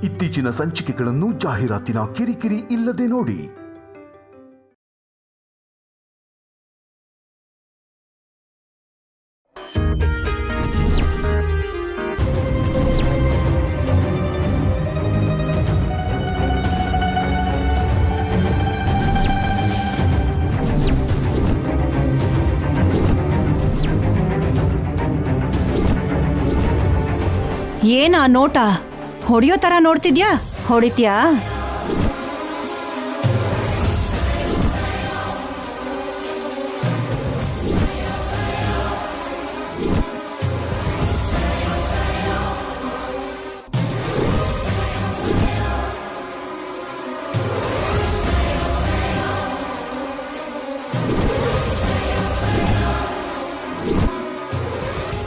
ಇತ್ತೀಚಿನ ಸಂಚಿಕೆಗಳನ್ನು ಜಾಹೀರಾತಿನ ಕಿರಿಕಿರಿ ಇಲ್ಲದೆ ನೋಡಿ. ಏನ ನೋಟ ಹೊಡೆಯೋ ತರ ನೋಡ್ತಿದ್ಯಾ? ಹೊಡಿತ್ಯಾ?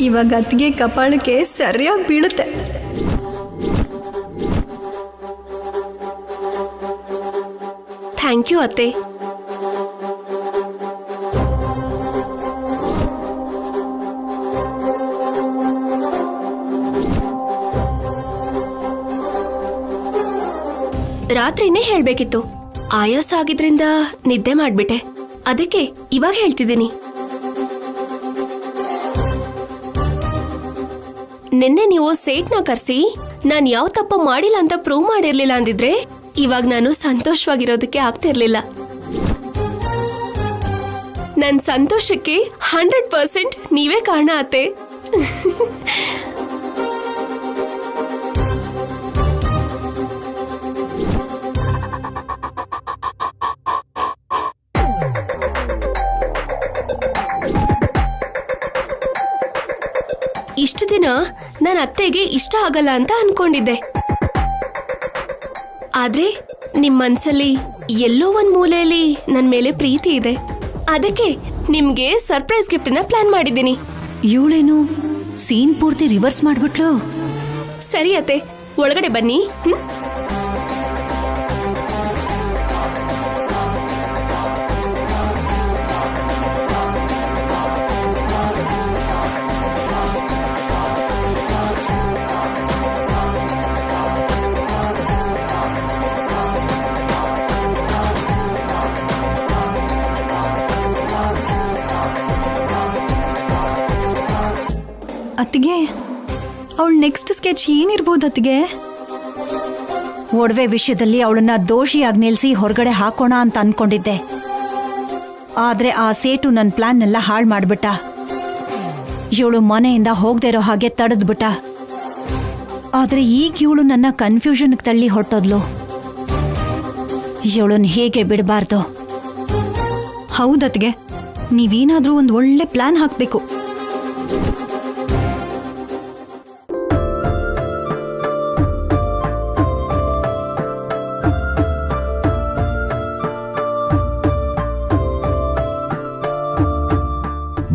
ಇವಾಗ ಅತ್ತಿಗೆ ಕಪಾಳಕ್ಕೆ ಸರಿಯಾಗಿ ಬೀಳುತ್ತೆ. ಥ್ಯಾಂಕ್ ಯು ಅತ್ತೆ. ರಾತ್ರಿನೇ ಹೇಳ್ಬೇಕಿತ್ತು. ಆಯಾಸ ಆಗಿದ್ರಿಂದ ನಿದ್ದೆ ಮಾಡ್ಬಿಟ್ಟೆ. ಅದಕ್ಕೆ ಇವಾಗ ಹೇಳ್ತಿದ್ದೀನಿ. ನಿನ್ನೆ ನೀವು ಸೇಟ್ನ ಕರ್ಸಿ ನಾನ್ ಯಾವ ತಪ್ಪು ಮಾಡಿಲ್ಲ ಅಂತ ಪ್ರೂವ್ ಮಾಡಿರ್ಲಿಲ್ಲ ಅಂದಿದ್ರೆ ಇವಾಗ ನಾನು ಸಂತೋಷವಾಗಿರೋದಕ್ಕೆ ಆಗ್ತಿರ್ಲಿಲ್ಲ. ನನ್ ಸಂತೋಷಕ್ಕೆ 100% ನೀವೇ ಕಾರಣ ಅತ್ತೆ. ಇಷ್ಟು ದಿನ ನನ್ನ ಅತ್ತೆಗೆ ಇಷ್ಟ ಆಗಲ್ಲ ಅಂತ ಅನ್ಕೊಂಡಿದ್ದೆ. ಆದ್ರೆ ನಿಮ್ ಮನ್ಸಲ್ಲಿ ಎಲ್ಲೋ ಒಂದ್ ಮೂಲೆಯಲ್ಲಿ ನನ್ ಮೇಲೆ ಪ್ರೀತಿ ಇದೆ. ಅದಕ್ಕೆ ನಿಮ್ಗೆ ಸರ್ಪ್ರೈಸ್ ಗಿಫ್ಟ್ ನ ಪ್ಲಾನ್ ಮಾಡಿದ್ದೀನಿ. ಇವಳೇನು ಸೀನ್ ಪೂರ್ತಿ ರಿವರ್ಸ್ ಮಾಡ್ಬಿಟ್ಲು. ಸರಿ ಅತ್ತೆ, ಒಳಗಡೆ ಬನ್ನಿ. ಅತ್ತಿಗೆ, ಅವಳ ನೆಕ್ಸ್ಟ್ ಸ್ಕೆಚ್ ಏನಿರ್ಬೋದು ಅತ್ತಿಗೆ? ಒಡವೆ ವಿಷಯದಲ್ಲಿ ಅವಳನ್ನ ದೋಷಿಯಾಗಿ ನಿಲ್ಸಿ ಹೊರಗಡೆ ಹಾಕೋಣ ಅಂತ ಅನ್ಕೊಂಡಿದ್ದೆ. ಆದ್ರೆ ಆ ಸೇಟು ನನ್ನ ಪ್ಲಾನ್ನೆಲ್ಲ ಹಾಳು ಮಾಡ್ಬಿಟ್ಟ. ಇವಳು ಮನೆಯಿಂದ ಹೋಗದೆ ಇರೋ ಹಾಗೆ ತಡೆದ್ಬಿಟ್ಟ. ಆದ್ರೆ ಈಗ ಇವಳು ನನ್ನ ಕನ್ಫ್ಯೂಷನ್ಗೆ ತಳ್ಳಿ ಹೊರಟೋದ್ಲು. ಇವಳನ್ನ ಹೇಗೆ ಬಿಡಬಾರ್ದು. ಹೌದತ್ತಿಗೆ, ನೀವೇನಾದ್ರೂ ಒಂದು ಒಳ್ಳೆ ಪ್ಲಾನ್ ಹಾಕ್ಬೇಕು.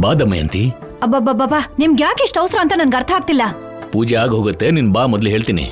ಬಾ ದಮಯಂತಿ. ಅಬ್ಬಬ್ಬಬ್ಬಾ, ನಿಮ್ಗೆ ಯಾಕೆ ಇಷ್ಟ ಅವಸರ ಅಂತ ನನ್ಗೆ ಅರ್ಥ ಆಗ್ತಿಲ್ಲ. ಪೂಜೆ ಆಗ ಹೋಗುತ್ತೆ, ನಿನ್ ಬಾ ಮೊದ್ಲು ಹೇಳ್ತೀನಿ.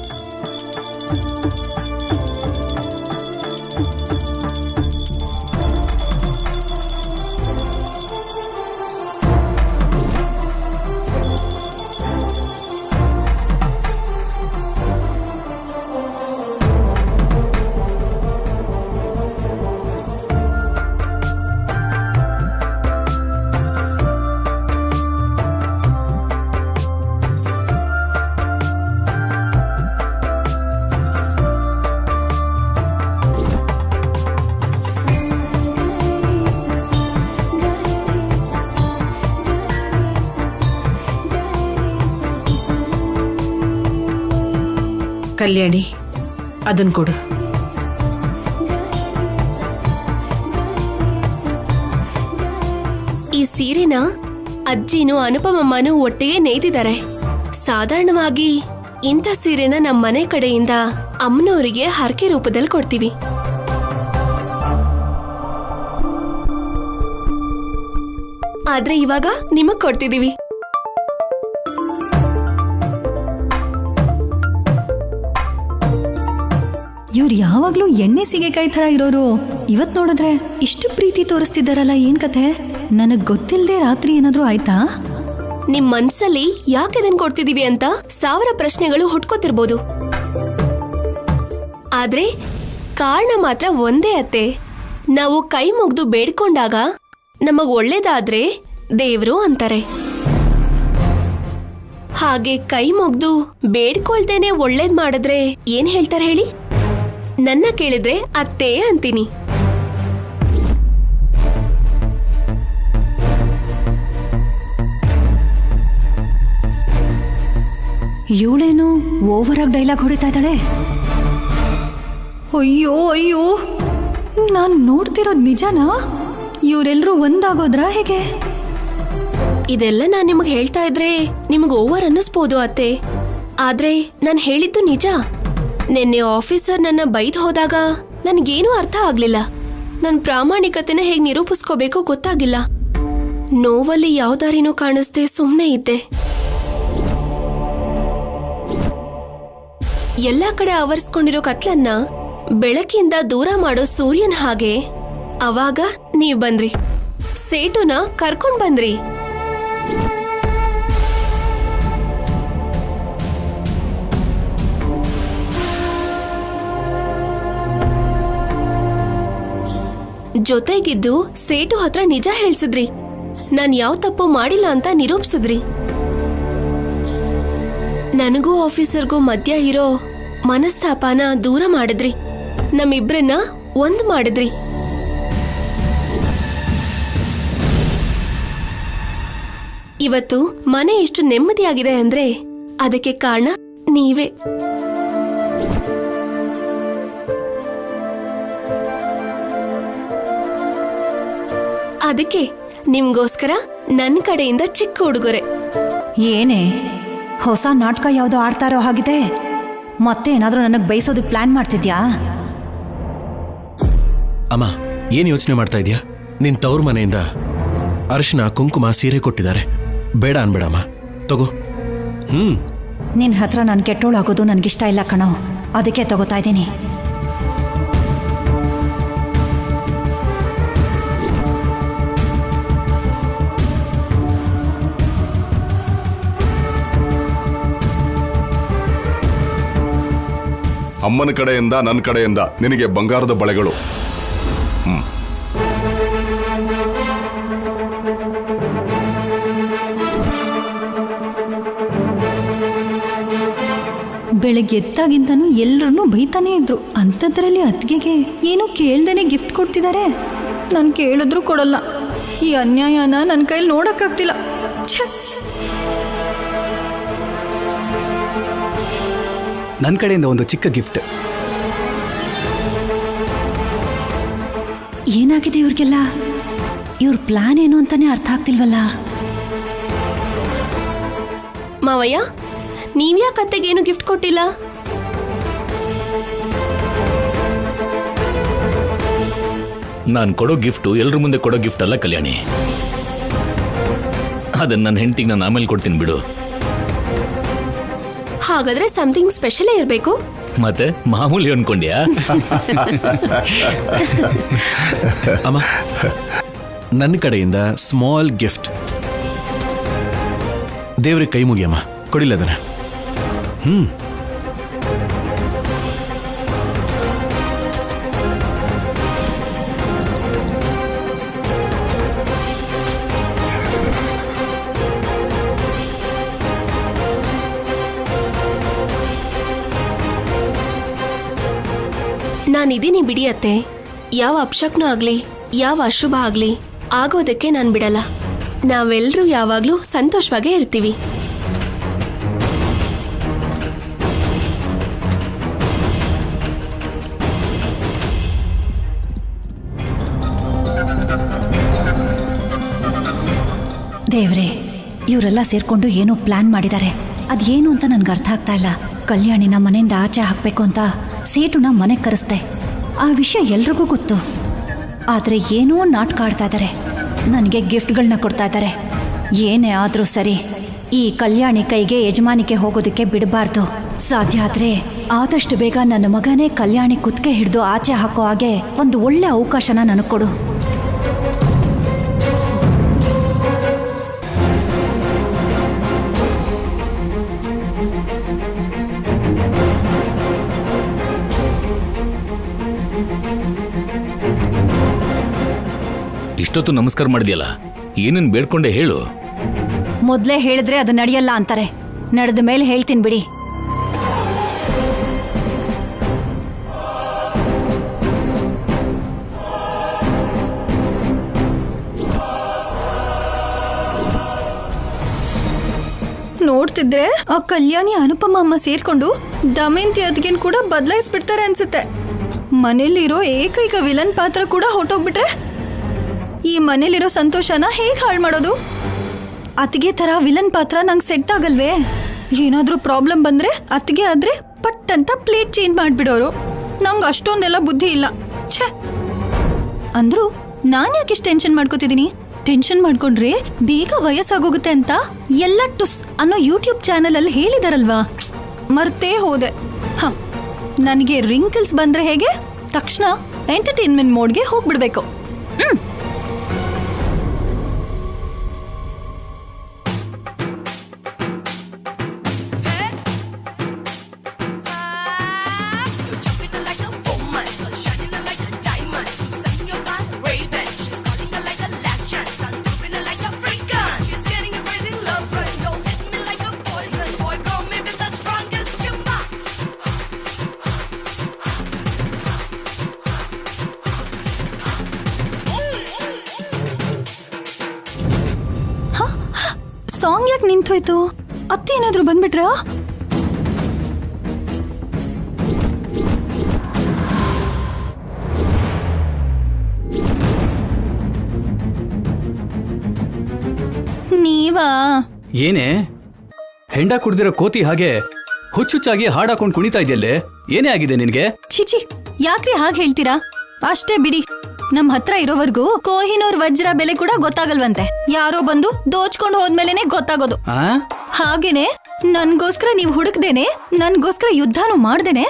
ಕಲ್ಯಾಣಿ, ಅದನ್ ಕೊಡು. ಈ ಸೀರೆನ ಅಜ್ಜಿನೂ ಅನುಪಮಮ್ಮನೂ ಒಟ್ಟಿಗೆ ನೇಯ್ದಿದ್ದಾರೆ. ಸಾಧಾರಣವಾಗಿ ಇಂಥ ಸೀರೆನ ನಮ್ಮ ಮನೆ ಕಡೆಯಿಂದ ಅಮ್ಮನವರಿಗೆ ಹರಕೆ ರೂಪದಲ್ಲಿ ಕೊಡ್ತೀವಿ. ಆದ್ರೆ ಇವಾಗ ನಿಮಗ್ ಕೊಡ್ತಿದೀವಿ. ಇವ್ರು ಯಾವಾಗ್ಲೂ ಎಣ್ಣೆ ಸೀಗೆಕಾಯಿ ತರ ಇರೋರು ಇವತ್ ನೋಡಿದ್ರೆ ಇಷ್ಟು ಪ್ರೀತಿ ತೋರಿಸ್ತಿದ್ದಾರಲ್ಲ, ಏನ್ ಕಥೆ? ನನಗ್ ಗೊತ್ತಿಲ್ಲದೆ ರಾತ್ರಿ ಏನಾದ್ರೂ ಆಯ್ತಾ? ನಿಮ್ ಮನ್ಸಲ್ಲಿ ಯಾಕೆ ಇದನ್ ಕೊಡ್ತಿದೀವಿ ಅಂತ 1000 ಪ್ರಶ್ನೆಗಳು ಹುಟ್ಕೋತಿರ್ಬೋದು. ಆದ್ರೆ ಕಾರಣ ಮಾತ್ರ ಒಂದೇ ಅತ್ತೆ. ನಾವು ಕೈ ಮುಗ್ದು ಬೇಡ್ಕೊಂಡಾಗ ನಮಗ್ ಒಳ್ಳೇದಾದ್ರೆ ದೇವ್ರು ಅಂತಾರೆ. ಹಾಗೆ ಕೈ ಮುಗ್ದು ಬೇಡ್ಕೊಳ್ದೇನೆ ಒಳ್ಳೇದ್ ಮಾಡಿದ್ರೆ ಏನ್ ಹೇಳ್ತಾರೆ ಹೇಳಿ? ನನ್ನ ಕೇಳಿದ್ರೆ ಅತ್ತೆ ಅಂತೀನಿ. ಇವಳೇನು ಓವರ್ ಆಗಿ ಡೈಲಾಗ್ ಹೊಡಿತಾ ಇದ್ದಾಳೆ. ಅಯ್ಯೋ ಅಯ್ಯೋ, ನಾನು ನೋಡ್ತಿರೋದು ನಿಜನಾ? ಇವರೆಲ್ಲರೂ ಒಂದಾಗೋದ್ರಾ ಹೇಗೆ? ಇದೆಲ್ಲ ನಾನ್ ನಿಮಗ್ ಹೇಳ್ತಾ ಇದ್ರೆ ನಿಮಗ್ ಓವರ್ ಅನ್ನಿಸ್ಬೋದು ಅತ್ತೆ. ಆದ್ರೆ ನಾನ್ ಹೇಳಿದ್ದು ನಿಜ. ನಿನ್ನೆ ಆಫೀಸರ್ ನನ್ನ ಬೈದ್ ಹೋದಾಗ ನನ್ಗೇನೂ ಅರ್ಥ ಆಗ್ಲಿಲ್ಲ. ನನ್ ಪ್ರಾಮಾಣಿಕತೆನ ಹೇಗ್ ನಿರೂಪಿಸ್ಕೋಬೇಕೋ ಗೊತ್ತಾಗಿಲ್ಲ. ನೋವಲ್ಲಿ ಯಾವ್ದಾರಿನೂ ಕಾಣಿಸ್ದೆ ಸುಮ್ನೆ ಇದ್ದೆ. ಎಲ್ಲಾ ಕಡೆ ಆವರಿಸ್ಕೊಂಡಿರೋ ಕತ್ಲನ್ನ ಬೆಳಕಿಂದ ದೂರ ಮಾಡೋ ಸೂರ್ಯನ ಹಾಗೆ ಅವಾಗ ನೀವ್ ಬಂದ್ರಿ. ಸೇಟುನ ಕರ್ಕೊಂಡ್ ಬಂದ್ರಿ. ಜೊತೆಗಿದ್ದು ಸೇಟು ಹತ್ರ ನಿಜ ಹೇಳ್ಸಿದ್ರಿ. ನಾನ್ ಯಾವ ತಪ್ಪು ಮಾಡಿಲ್ಲ ಅಂತ ನಿರೂಪಿಸಿದ್ರಿ. ನನಗೂ ಆಫೀಸರ್ಗೂ ಮಧ್ಯ ಇರೋ ಮನಸ್ತಾಪನ ದೂರ ಮಾಡಿದ್ರಿ. ನಮ್ಮಿಬ್ರನ್ನ ಒಂದ್ ಮಾಡಿದ್ರಿ. ಇವತ್ತು ಮನೆ ಇಷ್ಟು ನೆಮ್ಮದಿಯಾಗಿದೆ ಅಂದ್ರೆ ಅದಕ್ಕೆ ಕಾರಣ ನೀವೇ. ಅದಕ್ಕೆ ನಿಮ್ಗೋಸ್ಕರ ನನ್ನ ಕಡೆಯಿಂದ ಚಿಕ್ಕ ಉಡುಗೊರೆ. ಏನೇ ಹೊಸ ನಾಟಕ ಯಾವುದೋ ಆಡ್ತಾ ಇರೋ ಹಾಗಿದೆ. ಮತ್ತೆ ಏನಾದರೂ ನನಗೆ ಬೈಸೋದಕ್ಕೆ ಪ್ಲಾನ್ ಮಾಡ್ತಿದ್ಯಾ? ಅಮ್ಮ, ಏನು ಯೋಚನೆ ಮಾಡ್ತಾ ಇದೀಯಾ? ನಿನ್ ತವ್ರ ಮನೆಯಿಂದ ಅರಿಶಿನ ಕುಂಕುಮ ಸೀರೆ ಕೊಟ್ಟಿದ್ದಾರೆ. ಬೇಡ ಅನ್ಬೇಡಮ್ಮ, ತಗೋ. ನಿನ್ನ ಹತ್ರ ನಾನು ಕೆಟ್ಟೋಳಾಗೋದು ನನಗಿಷ್ಟ ಇಲ್ಲ ಕಣೋ, ಅದಕ್ಕೆ ತಗೋತಾ ಇದ್ದೀನಿ. ಅಮ್ಮನ ಕಡೆಯಿಂದ ನನ್ನ ಕಡೆಯಿಂದ ನಿನಗೆ ಬಂಗಾರದ ಬಳೆಗಳು. ಬೆಳಗ್ಗೆ ಎದ್ದಾಗಿಂತನೂ ಎಲ್ಲರನ್ನೂ ಬೈತಾನೇ ಇದ್ರು. ಅಂಥದ್ರಲ್ಲಿ ಅತ್ತಿಗೆಗೆ ಏನೂ ಕೇಳ್ದೇನೆ ಗಿಫ್ಟ್ ಕೊಡ್ತಿದ್ದಾರೆ. ನಾನು ಕೇಳಿದ್ರು ಕೊಡಲ್ಲ. ಈ ಅನ್ಯಾಯನ ನನ್ನ ಕೈಲಿ ನೋಡೋಕ್ಕಾಗ್ತಿಲ್ಲ. ಛೆ, ನನ್ನ ಕಡೆಯಿಂದ ಒಂದು ಚಿಕ್ಕ ಗಿಫ್ಟ್. ಏನಾಗಿದೆ ಇವ್ರಿಗೆಲ್ಲ? ಇವ್ರ ಪ್ಲಾನ್ ಏನು ಅಂತಾನೆ ಅರ್ಥ ಆಗ್ತಿಲ್ವಲ್ಲ. ಮಾವಯ್ಯ, ನೀವ್ಯಾಕೆ ಅತ್ತೆಗೇನು ಗಿಫ್ಟ್ ಕೊಟ್ಟಿಲ್ಲ? ನಾನು ಕೊಡೋ ಗಿಫ್ಟು ಎಲ್ರ ಮುಂದೆ ಕೊಡೋ ಗಿಫ್ಟ್ ಅಲ್ಲ ಕಲ್ಯಾಣಿ. ಅದನ್ನ ನನ್ನ ಹೆಂಡತಿಗೆ ನಾನು ಆಮೇಲೆ ಕೊಡ್ತೀನಿ ಬಿಡು. ಹಾಗಾದ್ರೆ ಸಮಥಿಂಗ್ ಸ್ಪೆಷಲೇ ಇರಬೇಕು. ಮತ್ತೆ ಮಾಮೂಲಿ ಅನ್ಕೊಂಡ್ಯಾ? ಅಮ್ಮ, ನನ್ನ ಕಡೆಯಿಂದ ಸ್ಮಾಲ್ ಗಿಫ್ಟ್. ದೇವ್ರಿಗೆ ಕೈ ಮುಗಿಯಮ್ಮ, ಕೊಡಿಲ್ಲ ಅದನ್ನ. ನಾನಿದ್ದೀನಿ ಬಿಡಿಯತ್ತೆ. ಯಾವ ಅಪಶಕ್ನ ಆಗ್ಲಿ, ಯಾವ ಅಶುಭ ಆಗ್ಲಿ ಆಗೋದಕ್ಕೆ ನಾನು ಬಿಡಲ್ಲ. ನಾವೆಲ್ಲರೂ ಯಾವಾಗ್ಲೂ ಸಂತೋಷವಾಗೇ ಇರ್ತೀವಿ. ದೇವ್ರೆ, ಇವರೆಲ್ಲ ಸೇರ್ಕೊಂಡು ಏನೋ ಪ್ಲಾನ್ ಮಾಡಿದ್ದಾರೆ. ಅದೇನು ಅಂತ ನನ್ಗೆ ಅರ್ಥ ಆಗ್ತಾ ಇಲ್ಲ. ಕಲ್ಯಾಣಿನ ಮನೆಯಿಂದ ಆಚೆ ಹಾಕ್ಬೇಕು ಅಂತ ಸೇಟುನ ಮನೆಗೆ ಕರೆಸ್ದೆ. ಆ ವಿಷಯ ಎಲ್ರಿಗೂ ಗೊತ್ತು. ಆದರೆ ಏನೋ ನಾಟಕ ಆಡ್ತಾ ಇದ್ದಾರೆ. ನನಗೆ ಗಿಫ್ಟ್ಗಳನ್ನ ಕೊಡ್ತಾ ಇದ್ದಾರೆ. ಏನೇ ಆದರೂ ಸರಿ, ಈ ಕಲ್ಯಾಣಿ ಕೈಗೆ ಯಜಮಾನಿಕೆ ಹೋಗೋದಕ್ಕೆ ಬಿಡಬಾರ್ದು. ಸಾಧ್ಯ ಆದರೆ ಆದಷ್ಟು ಬೇಗ ನನ್ನ ಮಗನೇ ಕಲ್ಯಾಣಿ ಕುತ್ತಿಗೆ ಹಿಡಿದು ಆಚೆ ಹಾಕೋ ಹಾಗೆ ಒಂದು ಒಳ್ಳೆ ಅವಕಾಶನ ನನಗೆ ಕೊಡು. ಇಷ್ಟೊತ್ತು ನಮಸ್ಕಾರ ಮಾಡಿದ್ಯಲ್ಲ, ಏನನ್ ಬೇಡ್ಕೊಂಡೆ ಹೇಳು. ಮೊದ್ಲೇ ಹೇಳಿದ್ರೆ ಅದು ನಡೆಯಲ್ಲ ಅಂತಾರೆ. ನಡೆದ ಮೇಲೆ ಹೇಳ್ತೀನಿ ಬಿಡಿ. ನೋಡ್ತಿದ್ರೆ ಆ ಕಲ್ಯಾಣಿ ಅನುಪಮ ಅಮ್ಮ ಸೇರ್ಕೊಂಡು ದಮಯಂತಿ ಅದ್ಗೇನ್ ಕೂಡ ಬದಲಾಯಿಸ್ಬಿಡ್ತಾರೆ ಅನ್ಸುತ್ತೆ. ಮನೇಲಿರೋ ಏಕೈಕ ವಿಲನ್ ಪಾತ್ರ ಕೂಡ ಹೊಟ್ಟೋಗ್ಬಿಟ್ರೆ ಈ ಮನೇಲಿರೋ ಸಂತೋಷನ ಹೇಗೆ ಹಾಳು ಮಾಡೋದು? ಅತ್ತಿಗೆ ತರ ವಿಲನ್ ಪಾತ್ರ ನಂಗೆ ಸೆಟ್ ಆಗಲ್ವೇ? ಏನಾದ್ರೂ ಪ್ರಾಬ್ಲಮ್ ಬಂದ್ರೆ ಅತ್ತಿಗೆ ಆದ್ರೆ ಪಟ್ ಅಂತ ಪ್ಲೇಟ್ ಚೇಂಜ್ ಮಾಡ್ಬಿಡೋರು. ನಂಗೆ ಅಷ್ಟೊಂದೆಲ್ಲ ಬುದ್ಧಿ ಇಲ್ಲ. ಛೇ, ಅಂದ್ರು ನಾನು ಯಾಕೆ ಇಷ್ಟು ಟೆನ್ಷನ್ ಮಾಡ್ಕೋತಿದ್ದೀನಿ? ಟೆನ್ಷನ್ ಮಾಡ್ಕೊಂಡ್ರೆ ಬೇಗ ವಯಸ್ಸಾಗೋಗುತ್ತೆ ಅಂತ ಎಲ್ಲ ಟುಸ್ ಅನ್ನೋ ಯೂಟ್ಯೂಬ್ ಚಾನಲ್ ಅಲ್ಲಿ ಹೇಳಿದಾರಲ್ವಾ, ಮರ್ತೇ ಹೋದೆ. ನನಗೆ ರಿಂಕಲ್ಸ್ ಬಂದ್ರೆ ಹೇಗೆ, ತಕ್ಷಣ ಎಂಟರ್ಟೈನ್ಮೆಂಟ್ ಮೋಡ್ಗೆ ಹೋಗ್ಬಿಡ್ಬೇಕು. ಸಾಂಗ್ ಯಾಕೆ ನಿಂತೋಯ್ತು? ಅತ್ತೆ ಏನಾದ್ರೂ ಬಂದ್ಬಿಟ್ರಾ? ನೀವಾ? ಏನೇ ಹೆಂಡ ಕುಡ್ದಿರೋ ಕೋತಿ ಹಾಗೆ ಹುಚ್ಚುಚ್ಚಾಗಿ ಹಾಡಾಕೊಂಡು ಕುಣಿತಾ ಇದೆಯಲ್ಲೇ, ಏನೇ ಆಗಿದೆ ನಿನ್ಗೆ? ಚಿಚಿ, ಯಾಕ್ರಿ ಹಾಗೆ ಹೇಳ್ತೀರಾ? ಅಷ್ಟೇ ಬಿಡಿ. ನಮ್ ಹತ್ರ ಇರೋವರೆಗೂ ಕೋಹಿನೂರ್ ವಜ್ರ ಬೆಲೆ ಕೂಡ ಗೊತ್ತಾಗಲ್ವಂತೆ. ಯಾರೋ ಬಂದು ದೋಚ್ಕೊಂಡು ಹೋದ್ಮೇಲೆನೆ ಗೊತ್ತಾಗೋದು. ಹಾಗೇನೆ ನನ್ಗೋಸ್ಕರ ನೀವ್ ಹುಡುಕ್ದೇನೆ, ನನ್ಗೋಸ್ಕರ ಯುದ್ಧನೂ ಮಾಡ್ದೇನೆ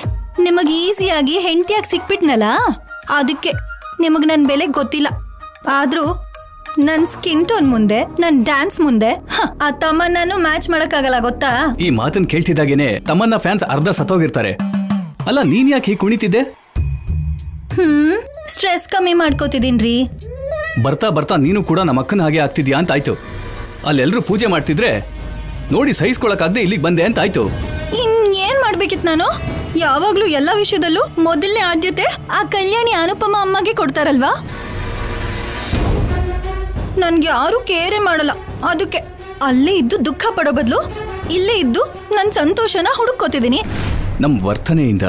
ನಿಮಗ್ ಈಸಿಯಾಗಿ ಹೆಂಡತಿಯಾಗಿ ಸಿಕ್ಬಿಟ್ನಲ್ಲ, ಅದಕ್ಕೆ ನಿಮಗ್ ನನ್ ಬೆಲೆ ಗೊತ್ತಿಲ್ಲ. ಆದ್ರೂ ನನ್ ಸ್ಕಿನ್ ಟೋನ್ ಮುಂದೆ, ನನ್ ಡ್ಯಾನ್ಸ್ ಮುಂದೆ ಆ ತಮ್ಮನ್ನೂ ಮ್ಯಾಚ್ ಮಾಡಕ್ಕಾಗಲ್ಲ, ಗೊತ್ತಾ? ಈ ಮಾತನ್ ಕೇಳ್ತಿದ್ದಾಗೇನೆ ತಮ್ಮನ್ನ ಫ್ಯಾನ್ಸ್ ಅರ್ಧ ಸತ್ತೋಗಿರ್ತಾರೆ. ಅಲ್ಲ, ನೀನ್ ಯಾಕೆ ಹೀಗೆ ಕುಣಿತಿದ್ದೆ? ಸ್ಟ್ರೆಸ್ ಕಮ್ಮಿ ಮಾಡ್ಕೋತಿದೀನ್ರಿ. ಬರ್ತಾ ಬರ್ತಾ ನೀನು ಕೂಡ ನಮ್ಮ ಅಕ್ಕನ ಹಾಗೆ ಆಗ್ತಿದ್ಯಾ ಅಂತ ಆಯ್ತು. ಅಲ್ಲೆಲ್ಲರೂ ಪೂಜೆ ಮಾಡ್ತಿದ್ರೆ ನೋಡಿ ಸಹಿಸ್ಕೊಳಕ್ಕಾಗದೆ ಇಲ್ಲಿಗೆ ಬಂದೆ ಅಂತ ಆಯ್ತು. ಏನ್ ಮಾಡ್ಬೇಕಿತ್ ನಾನು? ಯಾವಾಗ್ಲೂ ಎಲ್ಲ ವಿಷಯದಲ್ಲೂ ಮೊದಲನೇ ಆದ್ಯತೆ ಆ ಕಲ್ಯಾಣಿ ಅನುಪಮ ಅಮ್ಮಗೆ ಕೊಡ್ತಾರಲ್ವಾ? ನನ್ಗೆ ಯಾರು ಕೇರೆ ಮಾಡಲ್ಲ. ಅದಕ್ಕೆ ಅಲ್ಲೇ ಇದ್ದು ದುಃಖ ಪಡೋ ಬದಲು ಇಲ್ಲೇ ಇದ್ದು ನನ್ ಸಂತೋಷನ ಹುಡುಕೋತಿದ್ದೀನಿ. ನಮ್ ವರ್ತನೆಯಿಂದ,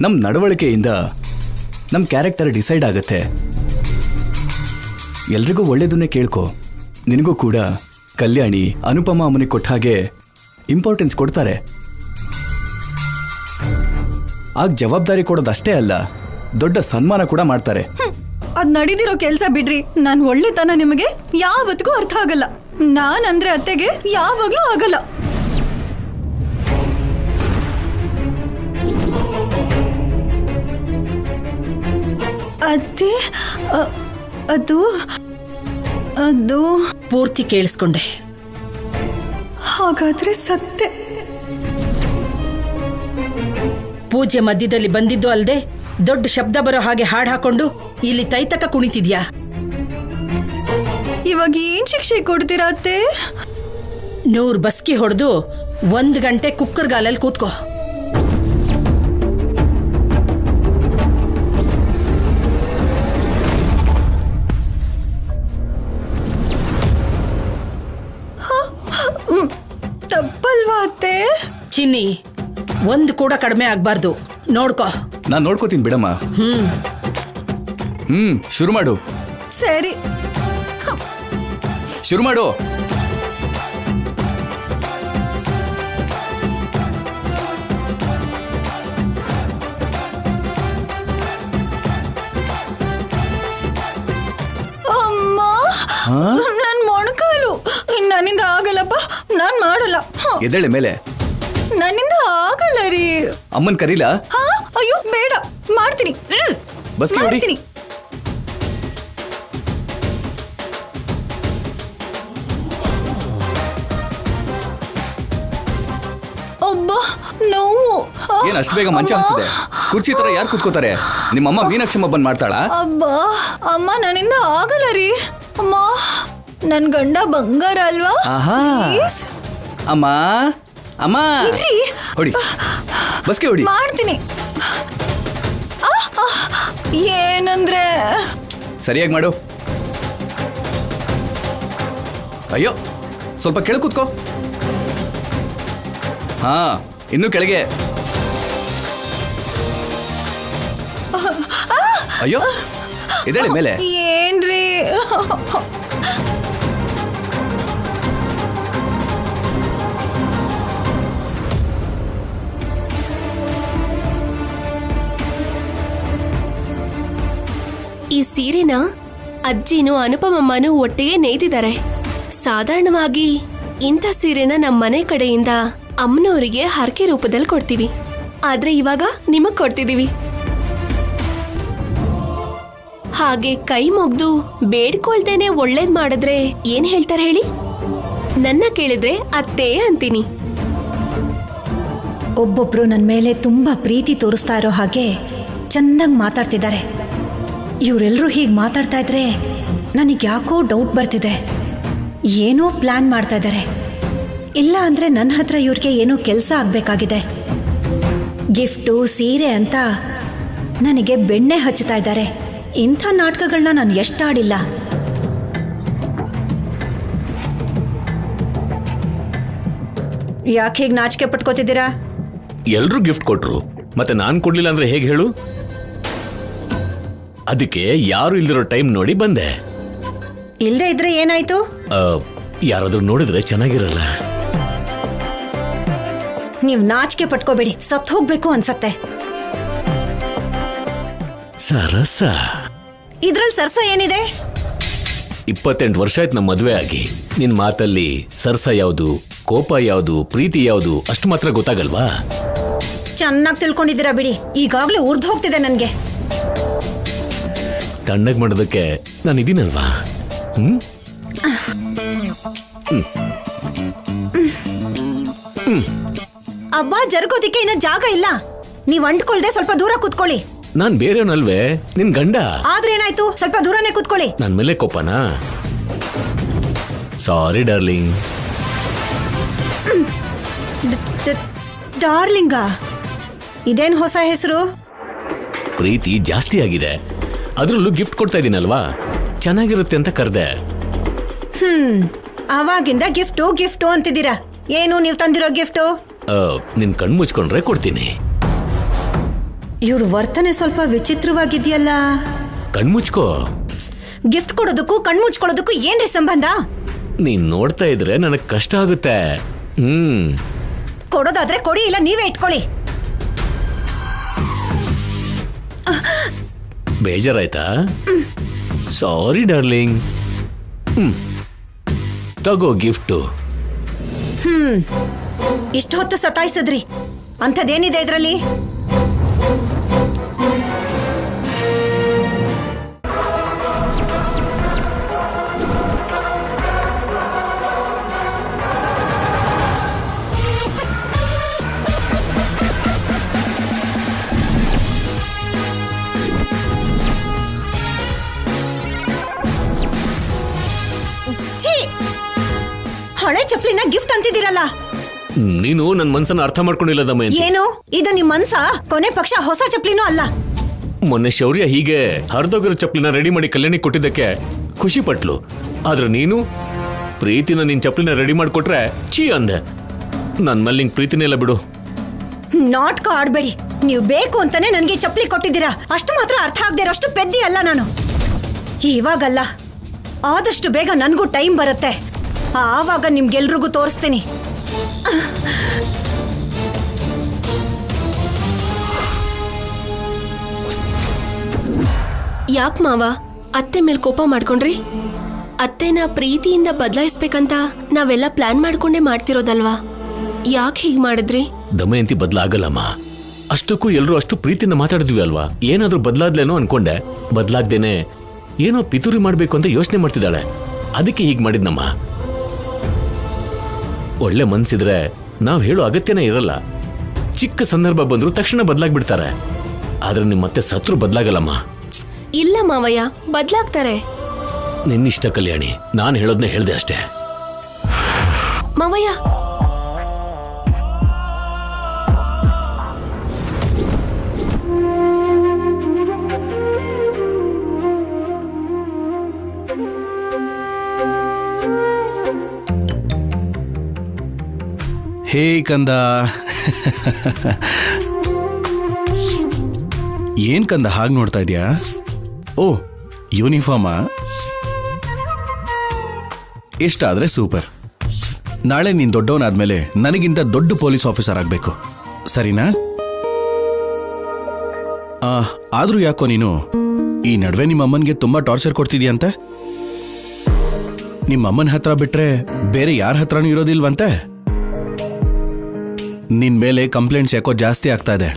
ನಮ್ ನಡವಳಿಕೆಯಿಂದ ನಮ್ ಕ್ಯಾರೆಕ್ಟರ್ ಡಿಸೈಡ್ ಆಗತ್ತೆ. ಎಲ್ರಿಗೂ ಒಳ್ಳೇದನ್ನೇ ಕೇಳ್ಕೊ. ನಿನಗೂ ಕೂಡ ಕಲ್ಯಾಣಿ ಅನುಪಮ ಅಮ್ಮನಿಗೆ ಕೊಟ್ಟ ಹಾಗೆ ಇಂಪಾರ್ಟೆನ್ಸ್ ಕೊಡ್ತಾರೆ. ಆಗ ಜವಾಬ್ದಾರಿ ಕೊಡೋದಷ್ಟೇ ಅಲ್ಲ, ದೊಡ್ಡ ಸನ್ಮಾನ ಕೂಡ ಮಾಡ್ತಾರೆ. ಅದ್ ನಡೀದಿರೋ ಕೆಲ್ಸ ಬಿಡ್ರಿ. ನಾನ್ ಒಳ್ಳೆತನ ನಿಮಗೆ ಯಾವತ್ತಿಗೂ ಅರ್ಥ ಆಗಲ್ಲ. ನಾನಂದ್ರೆ ಅತ್ತೆಗೆ ಯಾವಾಗ್ಲೂ ಆಗಲ್ಲ. ಅತ್ತೆ, ಅದು ಅದು ಪೂರ್ತಿ ಕೇಳಿಸ್ಕೊಂಡೆ. ಹಾಗಾದ್ರೆ ಸತ್ತೆ. ಪೂಜೆ ಮಧ್ಯದಲ್ಲಿ ಬಂದಿದ್ದು ಅಲ್ದೆ ದೊಡ್ಡ ಶಬ್ದ ಬರೋ ಹಾಗೆ ಹಾಡ್ ಹಾಕೊಂಡು ಇಲ್ಲಿ ತೈತಕ ಕುಣಿತಿದ್ಯಾ? ಇವಾಗ ಏನ್ ಶಿಕ್ಷೆ ಕೊಡ್ತೀರಾ ಅತ್ತೆ? 100 ಬಸ್ಕಿ ಹೊಡೆದು 1 ಗಂಟೆ ಕುಕ್ಕರ್ ಗಾಲಲ್ಲಿ ಕೂತ್ಕೋ. ತಪ್ಪಲ್ವಾ ಅತ್ತೆ? ಚಿನ್ನಿ, 1 ಕೂಡ ಕಡಿಮೆ ಆಗ್ಬಾರ್ದು, ನೋಡ್ಕೋ. ನಾನ್ ನೋಡ್ಕೋತೀನಿ ಬಿಡಮ್ಮ. ಶುರು ಮಾಡು. ಸರಿ, ಶುರು ಮಾಡು. ಅಮ್ಮ, ನನ್ ಮೊಣಕಾಲು. ನನ್ನಿಂದ ಆಗಲ್ಲಪ್ಪ, ನಾನ್ ಮಾಡಲ್ಲ. ಎದ್ದೇಳೆ ಮೇಲೆ. ನನ್ನಿಂದ ಆಗಲ್ಲ ರೀ. ಅಮ್ಮನ್ ಕರೀಲಾ? ಅಯ್ಯೋ ಬೇಡ, ಮಾಡ್ತೀನಿ. ಬಸ್ಕಿ ಹೊಡಿ. ಮಾಡ್ತೀನಿ. ಒಬ್ಬ ನೋವು. ಏನ್ ಅಷ್ಟು ಬೇಗ ಮಂಚ ಹತ್ತಿದೆ? ಕುರ್ಚಿ ತರ ಯಾರು ಕೂತ್ಕೋತಾರೆ? ನಿಮ್ಮಮ್ಮ ಮೀನಾಕ್ಷಮ್ಮ ಬಂದ್ ಮಾಡ್ತಾಳಾ? ಅಬ್ಬಾ ಅಮ್ಮ ನನ್ನಿಂದ ಆಗಲ್ಲ ರೀ. ಅಮ್ಮ ನನ್ ಗಂಡ ಬಂಗಾರ ಅಲ್ವಾ? ಆಹಾ Please. ಅಮ್ಮ ಅಮ್ಮ ಇರ್ರಿ. ಹೊಡಿ, ಬಸ್ಗೆ ಹೊಡಿ. ಮಾಡ್ತೀನಿ. ಏನಂದ್ರೆ ಸರಿಯಾಗಿ ಮಾಡು. ಅಯ್ಯೋ ಸ್ವಲ್ಪ ಕೆಳಗೆ ಕೂತ್ಕೋ. ಹಾ ಇನ್ನು ಕೆಳಗೆ. ಅಯ್ಯೋ ಇದೇಳಿ ಮೇಲೆ. ಏನ್ರಿ? ಈ ಸೀರೆನ ಅಜ್ಜಿನೂ ಅನುಪಮಮ್ಮನೂ ಒಟ್ಟಿಗೆ ನೇಯ್ದಿದ್ದಾರೆ. ಸಾಧಾರಣವಾಗಿ ಇಂಥ ಸೀರೆನ ನಮ್ಮ ಮನೆ ಕಡೆಯಿಂದ ಅಮ್ಮನವರಿಗೆ ಹರಕೆ ರೂಪದಲ್ಲಿ ಕೊಡ್ತೀವಿ. ಆದ್ರೆ ಇವಾಗ ನಿಮಗ್ ಕೊಡ್ತಿದೀವಿ. ಹಾಗೆ ಕೈ ಮುಗ್ದು ಬೇಡ್ಕೊಳ್ದೇನೆ ಒಳ್ಳೇದ್ ಮಾಡಿದ್ರೆ ಏನ್ ಹೇಳ್ತಾರೆ ಹೇಳಿ? ನನ್ನ ಕೇಳಿದ್ರೆ ಅತ್ತೇ ಅಂತೀನಿ. ಒಬ್ಬೊಬ್ರು ನನ್ನ ಮೇಲೆ ತುಂಬಾ ಪ್ರೀತಿ ತೋರಿಸ್ತಾ ಇರೋ ಹಾಗೆ ಚೆನ್ನಾಗಿ ಮಾತಾಡ್ತಿದ್ದಾರೆ. ಇವರೆಲ್ಲರೂ ಹೀಗೆ ಮಾತಾಡ್ತಾ ಇದ್ರೆ ನನಗೆ ಯಾಕೋ ಡೌಟ್ ಬರ್ತಿದೆ. ಏನೋ ಪ್ಲಾನ್ ಮಾಡ್ತಾ ಇದ್ದಾರೆ. ಇಲ್ಲ ಅಂದ್ರೆ ನನ್ನ ಹತ್ರ ಇವ್ರಿಗೆ ಏನೋ ಕೆಲಸ ಆಗ್ಬೇಕಾಗಿದೆ. ಗಿಫ್ಟು ಸೀರೆ ಅಂತ ನನಗೆ ಬೆಣ್ಣೆ ಹಚ್ಚುತ್ತಾ ಇದ್ದಾರೆ. ಇಂಥ ನಾಟಕಗಳನ್ನ ನಾನು ಎಷ್ಟಾಡಿಲ್ಲ. ಯಾಕೆ ಹೀಗೆ ನಾಚಿಕೆ ಪಟ್ಕೋತಿದ್ದೀರಾ? ಎಲ್ರೂ ಗಿಫ್ಟ್ ಕೊಟ್ರು, ಮತ್ತೆ ನಾನ್ ಕೊಡ್ಲಿಲ್ಲ ಅಂದ್ರೆ ಹೇಗೆ ಹೇಳು? ಅದಕ್ಕೆ ಯಾರು ಇಲ್ದಿರೋ ಟೈಮ್ ನೋಡಿ ಬಂದೆ. ಇಲ್ದೇ ಇದ್ರೆ ಏನಾಯ್ತು? ಯಾರಾದ್ರೂ ನೋಡಿದ್ರೆ ಚೆನ್ನಾಗಿರಲ್ಲ. ನೀವು ನಾಚಿಕೆ ಪಟ್ಕೋಬೇಡಿ, ಸತ್ ಹೋಗ್ಬೇಕು ಅನ್ಸತ್ತೆ. ಸರಸ? ಇದ್ರಲ್ಲಿ ಸರ್ಸ ಏನಿದೆ? 28 ವರ್ಷ ಆಯ್ತು ನಮ್ಮ ಮದ್ವೆ ಆಗಿ. ನಿನ್ ಮಾತಲ್ಲಿ ಸರ್ಸ ಯಾವುದು, ಕೋಪ ಯಾವುದು, ಪ್ರೀತಿ ಯಾವುದು ಅಷ್ಟು ಮಾತ್ರ ಗೊತ್ತಾಗಲ್ವಾ? ಚೆನ್ನಾಗಿ ತಿಳ್ಕೊಂಡಿದ್ದೀರಾ ಬಿಡಿ. ಈಗಾಗ್ಲೇ ಉರ್ದು ಹೋಗ್ತಿದೆ ನನ್ಗೆ. ತಣ್ಣಗ್ ಮಾಡೋದಕ್ಕೆ ನಾನು ಇದೀನಲ್ವಾ? ಅಬ್ಬಾ ಜರ್ಗೋದಿಕ್ಕೆ ಇನ್ನ ಜಾಗ ಇಲ್ಲ. ನೀವ್ ಅಂಟ್ಕೊಳ್ದೆ ಸ್ವಲ್ಪ ದೂರ ಕೂತ್ಕೊಳ್ಳಿ. ನಾನ್ ಬೇರೆಯವನಲ್ವೇ, ನಿನ್ ಗಂಡ. ಆದ್ರೆ ಏನಾಯ್ತು, ಸ್ವಲ್ಪ ದೂರನೇ ಕೂತ್ಕೊಳ್ಳಿ. ನನ್ ಮೇಲೆ ಕೋಪನಾ? ಸಾರಿ ಡಾರ್ಲಿಂಗ್. ಡಾರ್ಲಿಂಗಾ? ಇದೇನ್ ಹೊಸ ಹೆಸರು? ಪ್ರೀತಿ ಜಾಸ್ತಿ ಆಗಿದೆ, ಅದ್ರಲ್ಲೂ ಗಿಫ್ಟ್ ಕೊಡ್ತಾ ಇದೀನಲ್ವಾ, ಚೆನ್ನಾಗಿರುತ್ತೆ ಅಂತ ಕರ್ದೆ. ಅವಾಗಿಂದ ಗಿಫ್ಟು ಗಿಫ್ಟು ಅಂತಿದ್ದೀರಾ. ಏನು ನೀವು ತಂದಿರೋ ಗಿಫ್ಟು? ನಿನ್ ಕಣ್ ಮುಚ್ಕೊಂಡ್ರೆ ಕೊಡ್ತೀನಿ. ಇವ್ರ ವರ್ತನೆ ಸ್ವಲ್ಪ ವಿಚಿತ್ರವಾಗಿದೆಯಲ್ಲ. ಕಣ್ಮುಚ್ಕೋ. ಗಿಫ್ಟ್ ಕೊಡೋದಕ್ಕೂ ಕಣ್ಮುಚ್ಕೊಳ್ಳೋದಕ್ಕೂ ಏನ್ರಿ ಸಂಬಂಧ? ನೀನ್ ನೋಡ್ತಾ ಇದ್ರೆ ನನಗ್ ಕಷ್ಟ ಆಗುತ್ತೆ. ಕೊಡೋದಾದ್ರೆ ಕೊಡಿ, ಇಲ್ಲ ನೀವೇ ಇಟ್ಕೊಳ್ಳಿ. ಬೇಜಾರಾಯ್ತಾ? Sorry darling. ತಗೋ ಗಿಫ್ಟು. ಇಷ್ಟು ಹೊತ್ತು ಸತಾಯಿಸಿದ್ರಿ, ಅಂಥದ್ದೇನಿದೆ ಇದ್ರಲ್ಲಿ? ಹಳೆ ಚಪ್ಲಿನ ಗಿಫ್ಟ್ ಅಂತಿದ್ದೀರಲ್ಲ. ನೀನು ನನ್ನ ಮನ್ಸನ್ನ ಅರ್ಥ ಮಾಡ್ಕೊಂಡಿಲ್ಲ ದಮಯಂತಿ. ಏನು ಇದು ನಿಮ್ ಮನ್ಸ? ಕೊನೆ ಪಕ್ಷ ಹೊಸ ಚಪ್ಲಿನೂ ಅಲ್ಲ. ಮೊನ್ನೆ ಶೌರ್ಯ ಹೀಗೆ ಹರಿದೋಗಿರೋ ಚಪ್ಲಿನ ರೆಡಿ ಮಾಡಿ ಕಲ್ಯಾಣಿ ಕೊಟ್ಟಿದ್ದಕ್ಕೆ ಖುಷಿ ಪಟ್ಲು. ಆದ್ರೆ ನೀನು ಪ್ರೀತಿನ ನಿನ್ ಚಪ್ಲಿನ ರೆಡಿ ಮಾಡಿಕೊಟ್ರೆ ಚೀ ಅಂದೆ. ನನ್ ಮೇಲೆ ನಿಂಗೆ ಪ್ರೀತಿನೇ ಇಲ್ಲ ಬಿಡು. ನಾಟಕ ಆಡ್ಬೇಡಿ. ನೀವು ಬೇಕು ಅಂತಾನೆ ನನ್ಗೆ ಚಪ್ಲಿ ಕೊಟ್ಟಿದ್ದೀರಾ. ಅಷ್ಟು ಮಾತ್ರ ಅರ್ಥ ಆಗದೆ ಇರೋಷ್ಟು ಪೆದ್ದಿ ಅಲ್ಲ ನಾನು. ಇವಾಗಲ್ಲ, ಆದಷ್ಟು ಬೇಗ ನನ್ಗೂ ಟೈಮ್ ಬರುತ್ತೆ. ಆವಾಗ ನಿಮ್ಗೆಲ್ರಿಗೂ ತೋರಿಸ್ತೀನಿ. ಯಾಕ್ ಮಾವ ಅತ್ತೆ ಮೇಲ್ ಕೋಪ ಮಾಡ್ಕೊಂಡ್ರಿ? ಅತ್ತೆನ ಪ್ರೀತಿಯಿಂದ ಬದಲಾಯಿಸ್ಬೇಕಂತ ನಾವೆಲ್ಲ ಪ್ಲಾನ್ ಮಾಡ್ಕೊಂಡೇ ಮಾಡ್ತಿರೋದಲ್ವಾ? ಯಾಕೆ ಹೀಗ್ ಮಾಡಿದ್ರಿ? ದಮಯಂತಿ ಬದಲಾಗಲ್ಲಮ್ಮ. ಅಷ್ಟಕ್ಕೂ ಎಲ್ರು ಅಷ್ಟು ಪ್ರೀತಿಯಿಂದ ಮಾತಾಡಿದ್ವಿ ಅಲ್ವಾ? ಏನಾದ್ರೂ ಬದಲಾದ್ಲೇನೋ ಅನ್ಕೊಂಡೆ. ಬದಲಾಗ್ದೇನೆ ಏನೋ ಪಿತೂರಿ ಮಾಡ್ಬೇಕು ಅಂತ ಯೋಚನೆ ಮಾಡ್ತಿದ್ದಾಳೆ. ಅದಕ್ಕೆ ಹೀಗ್ ಮಾಡಿದ್ನಮ್ಮ. ಒಳ್ಳೆ ಮನ್ಸಿದ್ರೆ ನಾವ್ ಹೇಳೋ ಅಗತ್ಯನೇ ಇರಲ್ಲ. ಚಿಕ್ಕ ಸಂದರ್ಭ ಬಂದ್ರು ತಕ್ಷಣ ಬದಲಾಗ್ಬಿಡ್ತಾರೆ. ಆದ್ರೆ ನಿಮ್ಮ ಮತ್ತೆ ಸತ್ರು ಬದಲಾಗಲ್ಲಮ್ಮ. ಇಲ್ಲ ಮಾವಯ್ಯ, ಬದ್ಲಾಗ್ತಾರೆ. ನಿನ್ನಿಷ್ಟ ಕಲ್ಯಾಣಿ, ನಾನು ಹೇಳೋದ್ನೇ ಹೇಳ್ದೆ ಅಷ್ಟೇ. ಮಾವಯ್ಯ, ಹೇ ಕಂದ, ಏನ್ ಕಂದ ಹಾಗೆ ನೋಡ್ತಾ ಇದೀಯಾ? ಓ, ಯೂನಿಫಾರ್ಮಾ? ಇಷ್ಟಾದ್ರೆ ಸೂಪರ್. ನಾಳೆ ನೀನ್ ದೊಡ್ಡವನಾದ್ಮೇಲೆ ನನಗಿಂತ ದೊಡ್ಡ ಪೊಲೀಸ್ ಆಫೀಸರ್ ಆಗ್ಬೇಕು, ಸರಿನಾ? ಆದ್ರೂ ಯಾಕೋ ನೀನು ಈ ನಡುವೆ ನಿಮ್ಮಮ್ಮನಿಗೆ ತುಂಬಾ ಟಾರ್ಚರ್ ಕೊಡ್ತಿದ್ಯಂತ? ನಿಮ್ಮಮ್ಮನ ಹತ್ರ ಬಿಟ್ರೆ ಬೇರೆ ಯಾರ ಹತ್ರನೂ ಇರೋದಿಲ್ವಂತೆ? ನಿನ್ ಮೇಲೆ ಕಂಪ್ಲೇಂಟ್ಸ್ ಯಾಕೋ ಜಾಸ್ತಿ ಆಗ್ತಾ ಇದೆ.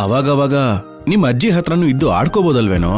ಅವಾಗವಾಗ ನಿಮ್ಮ ಅಜ್ಜಿ ಹತ್ರನೂ ಇದ್ದು ಆಡ್ಕೋಬೋದಲ್ವೇನೋ?